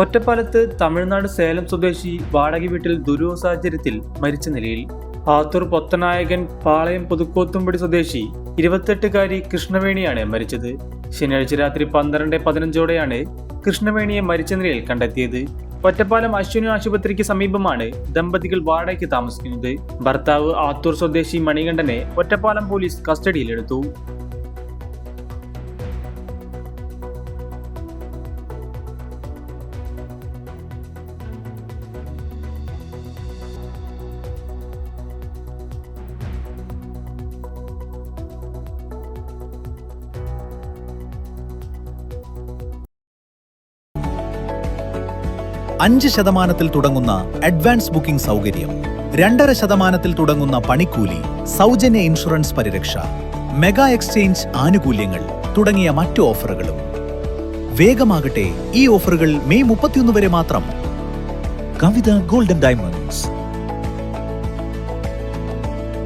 ഒറ്റപ്പാലത്ത് തമിഴ്നാട് സേലം സ്വദേശി വാടക വീട്ടിൽ ദുരൂഹ സാഹചര്യത്തിൽ മരിച്ച നിലയിൽ. ആത്തൂർ പൊത്തനായകൻ പാളയം പുതുക്കോത്തുംപടി സ്വദേശി 28-കാരി കൃഷ്ണവേണിയാണ് മരിച്ചത്. ശനിയാഴ്ച രാത്രി 12:15 കൃഷ്ണവേണിയെ മരിച്ച നിലയിൽ കണ്ടെത്തിയത്. ഒറ്റപ്പാലം അശ്വിനി ആശുപത്രിക്ക് സമീപമാണ് ദമ്പതികൾ വാടകയ്ക്ക് താമസിക്കുന്നത്. ഭർത്താവ് ആത്തൂർ സ്വദേശി മണികണ്ഠനെ ഒറ്റപ്പാലം പോലീസ് കസ്റ്റഡിയിലെടുത്തു. അഞ്ച് ശതമാനത്തിൽ തുടങ്ങുന്ന അഡ്വാൻസ് ബുക്കിംഗ് സൗകര്യം, 2.5% തുടങ്ങുന്ന പണിക്കൂലി, സൗജന്യ ഇൻഷുറൻസ് പരിരക്ഷ, മെഗാ എക്സ്ചേഞ്ച് ആനുകൂല്യങ്ങൾ തുടങ്ങിയ മറ്റു ഓഫറുകളും. വേഗമാകട്ടെ, ഈ ഓഫറുകൾ മെയ് 31 വരെ മാത്രം. കവിത ഗോൾഡൻ ഡയമണ്ട്സ്.